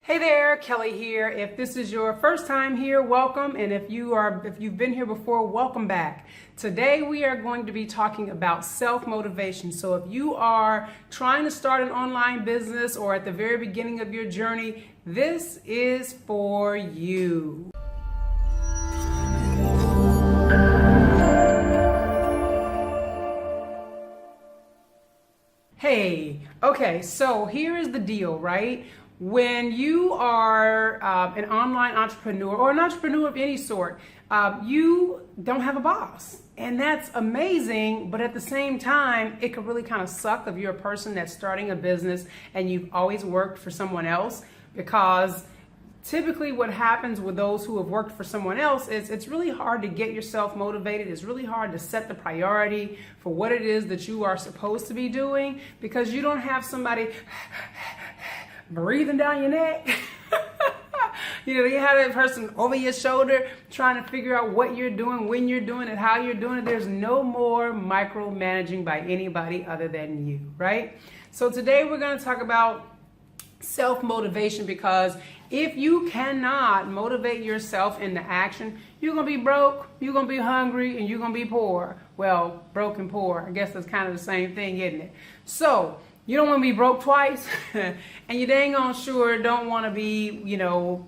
Hey there, Kelly here. If this is your first time here, welcome. And if you've been here before, welcome back. Today we are going to be talking about self-motivation. So if you are trying to start an online business or at the very beginning of your journey, this is for you. Hey, okay, so here is the deal, right? When you are an online entrepreneur or an entrepreneur of any sort, you don't have a boss. And that's amazing, but at the same time, it could really kind of suck if you're a person that's starting a business and you've always worked for someone else, because typically what happens with those who have worked for someone else is it's really hard to get yourself motivated. It's really hard to set the priority for what it is that you are supposed to be doing, because you don't have somebody breathing down your neck. You have that person over your shoulder trying to figure out what you're doing, when you're doing it, how you're doing it. There's no more micromanaging by anybody other than you, right? So today we're going to talk about self-motivation, because if you cannot motivate yourself into action, you're going to be broke, you're going to be hungry, and you're going to be poor. Well, broke and poor, I guess that's kind of the same thing, isn't it? So you don't want to be broke twice, and you dang on sure don't want to be,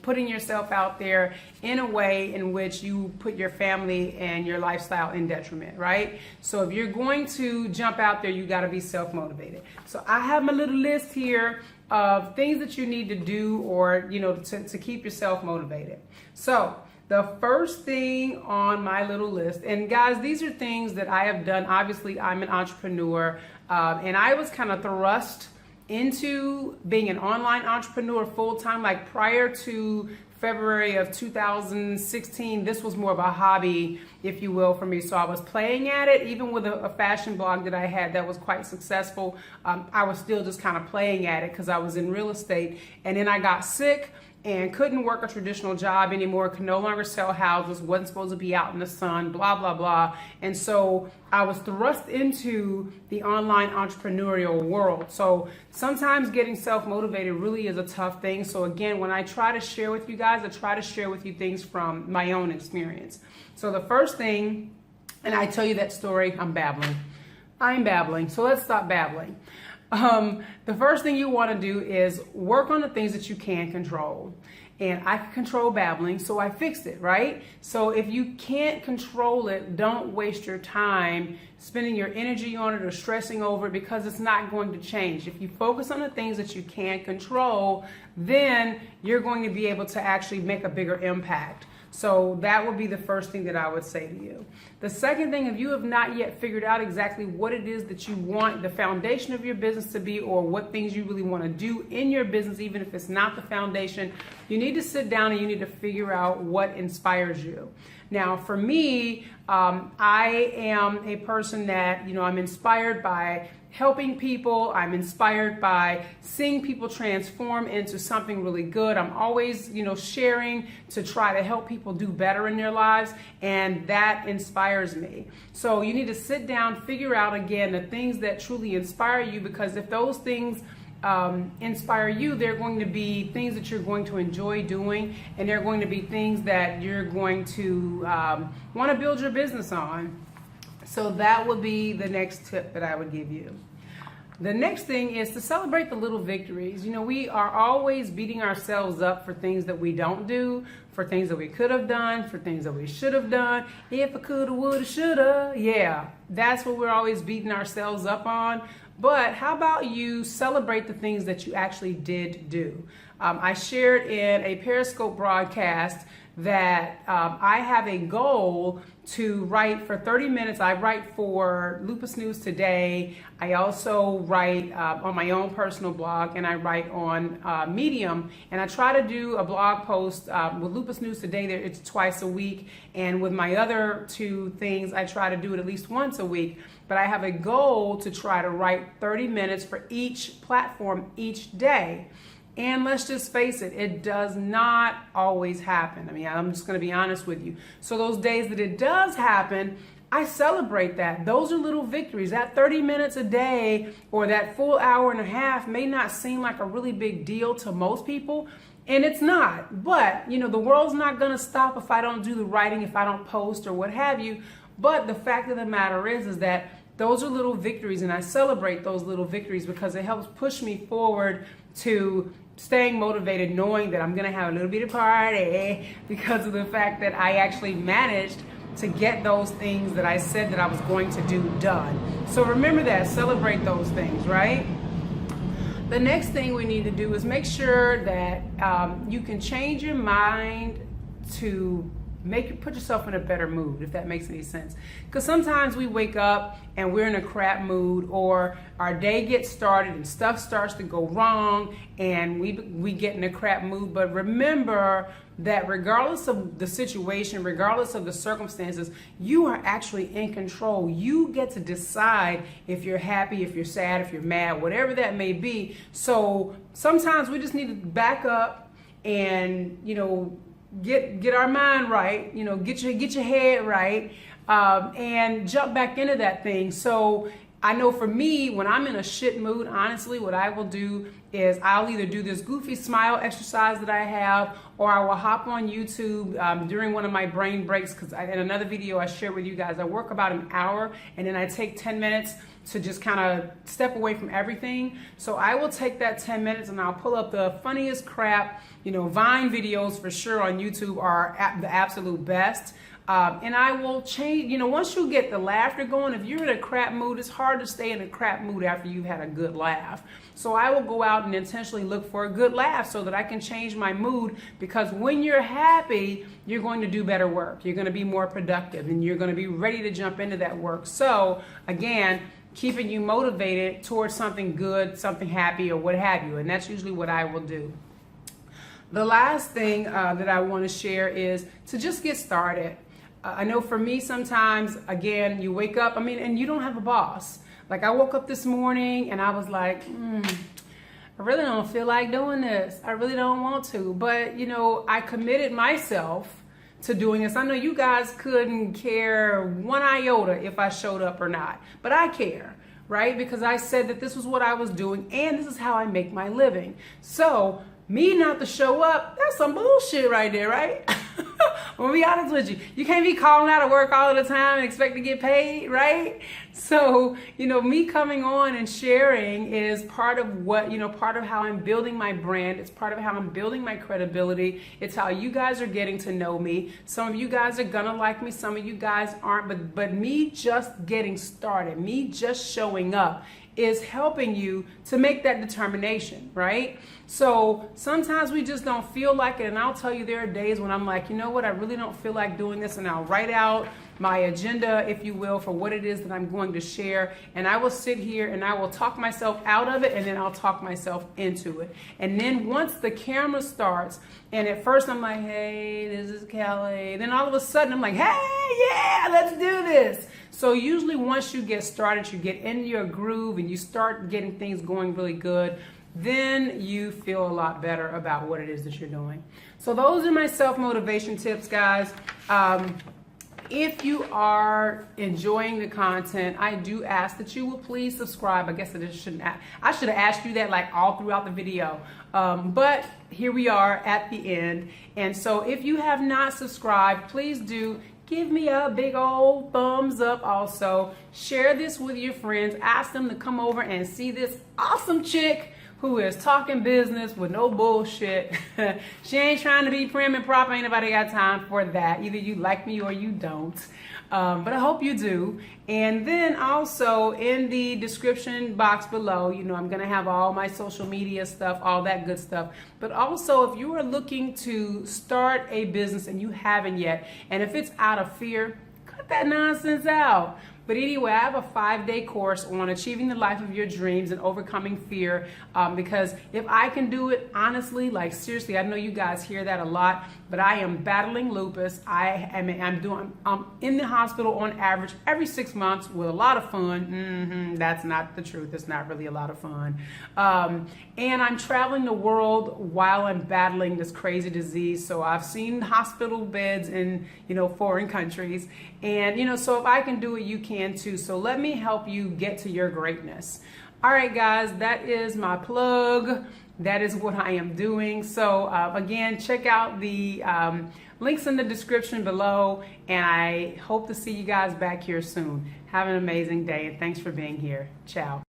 putting yourself out there in a way in which you put your family and your lifestyle in detriment, right? So if you're going to jump out there, you got to be self-motivated. So I have my little list here of things that you need to do, or, to keep yourself motivated. So the first thing on my little list, and guys, these are things that I have done. Obviously, I'm an entrepreneur, and I was kind of thrust into being an online entrepreneur full-time, like prior to February of 2016. This was more of a hobby, if you will, for me. So I was playing at it, even with a fashion blog that I had that was quite successful. I was still just kind of playing at it because I was in real estate, and then I got sick and couldn't work a traditional job anymore, could no longer sell houses, wasn't supposed to be out in the sun, blah, blah, blah. And so I was thrust into the online entrepreneurial world. So sometimes getting self-motivated really is a tough thing. So again, when I try to share with you guys, I try to share with you things from my own experience. So the first thing, and I tell you that story, I'm babbling. So let's stop babbling. The first thing you want to do is work on the things that you can control. And I can control babbling, so I fixed it, right? So if you can't control it, don't waste your time spending your energy on it or stressing over it, because it's not going to change. If you focus on the things that you can control, then you're going to be able to actually make a bigger impact. So that would be the first thing that I would say to you. The second thing, if you have not yet figured out exactly what it is that you want the foundation of your business to be, or what things you really want to do in your business, even if it's not the foundation, you need to sit down and you need to figure out what inspires you. Now, for me, I am a person that, I'm inspired by helping people. I'm inspired by seeing people transform into something really good. I'm always, sharing to try to help people do better in their lives, and that inspires me. So you need to sit down, figure out again the things that truly inspire you, because if those things inspire you, they're going to be things that you're going to enjoy doing, and they're going to be things that you're going to want to build your business on. So that would be the next tip that I would give you. The next thing is to celebrate the little victories. We are always beating ourselves up for things that we don't do, for things that we could have done, for things that we should have done. If I coulda, woulda, shoulda. Yeah, that's what we're always beating ourselves up on. But how about you celebrate the things that you actually did do? I shared in a Periscope broadcast that I have a goal to write for 30 minutes. I write for Lupus News Today. I also write on my own personal blog, and I write on Medium. And I try to do a blog post with Lupus News Today. It's twice a week. And with my other two things, I try to do it at least once a week. But I have a goal to try to write 30 minutes for each platform each day. And let's just face it, it does not always happen. I'm just going to be honest with you. So those days that it does happen, I celebrate that. Those are little victories. That 30 minutes a day or that full hour and a half may not seem like a really big deal to most people, And it's not, but you know, the world's not gonna stop if I don't do the writing, if I don't post or what have you. But the fact of the matter is that those are little victories, and I celebrate those little victories because it helps push me forward to staying motivated, knowing that I'm gonna have a little bit of party because of the fact that I actually managed to get those things that I said that I was going to do done. So remember that, celebrate those things, right? The next thing we need to do is make sure that you can change your mind to put yourself in a better mood, if that makes any sense. Because sometimes we wake up and we're in a crap mood, or our day gets started and stuff starts to go wrong and we get in a crap mood. But remember that regardless of the situation, regardless of the circumstances, you are actually in control. You get to decide if you're happy, if you're sad, if you're mad, whatever that may be. So sometimes we just need to back up and, you know, get our mind right, you know, get your head right, and jump back into that thing. So I know for me, when I'm in a shit mood, honestly, what I will do is I'll either do this goofy smile exercise that I have, or I will hop on YouTube during one of my brain breaks, because in another video I shared with you guys, I work about an hour and then I take 10 minutes to just kind of step away from everything. So I will take that 10 minutes and I'll pull up the funniest crap, you know, Vine videos for sure on YouTube are the absolute best. And I will change, you know, once you get the laughter going, if you're in a crap mood, it's hard to stay in a crap mood after you've had a good laugh. So I will go out and intentionally look for a good laugh so that I can change my mood, because when you're happy, you're going to do better work. You're going to be more productive and you're going to be ready to jump into that work. So again, keeping you motivated towards something good, something happy, or what have you. And that's usually what I will do. The last thing that I want to share is to just get started. I know for me, sometimes, again, you wake up, and you don't have a boss. Like I woke up this morning and I was like, I really don't feel like doing this. I really don't want to. But, you know, I committed myself to doing this. I know you guys couldn't care one iota if I showed up or not, but I care, right? Because I said that this was what I was doing and this is how I make my living. So me not to show up, that's some bullshit right there, right? I'm gonna be honest with you. You can't be calling out of work all of the time and expect to get paid, right? So, you know, me coming on and sharing is part of what, you know, part of how I'm building my brand. It's part of how I'm building my credibility. It's how you guys are getting to know me. Some of you guys are gonna like me, some of you guys aren't, but me just getting started, me just showing up is helping you to make that determination, right? So sometimes we just don't feel like it, and I'll tell you there are days when I'm like, you know what, I really don't feel like doing this, and I'll write out my agenda, if you will, for what it is that I'm going to share, and I will sit here and I will talk myself out of it, and then I'll talk myself into it. And then once the camera starts, and at first I'm like, hey, this is Kelly, then all of a sudden I'm like, hey, yeah, let's do this. So usually once you get started, you get in your groove and you start getting things going really good, then you feel a lot better about what it is that you're doing. So those are my self-motivation tips, guys. If you are enjoying the content, I do ask that you will please subscribe. I guess I should have asked you that like all throughout the video. But here we are at the end. And so if you have not subscribed, please do. Give me a big old thumbs up also. Share this with your friends. Ask them to come over and see this awesome chick who is talking business with no bullshit. She ain't trying to be prim and proper. Ain't nobody got time for that. Either you like me or you don't. But I hope you do. And then also in the description box below, you know, I'm going to have all my social media stuff, all that good stuff. But also if you are looking to start a business and you haven't yet, and if it's out of fear, cut that nonsense out. But anyway, I have a 5-day course on achieving the life of your dreams and overcoming fear, because if I can do it, honestly, like seriously, I know you guys hear that a lot, but I am battling lupus. I'm in the hospital on average every 6 months with a lot of fun. That's not the truth. It's not really a lot of fun. And I'm traveling the world while I'm battling this crazy disease. So I've seen hospital beds in, you know, foreign countries. And, you know, so if I can do it, you can too. So let me help you get to your greatness. All right, guys, that is my plug. that is what I am doing. So again, check out the links in the description below, and I hope to see you guys back here soon. Have an amazing day, and thanks for being here. Ciao.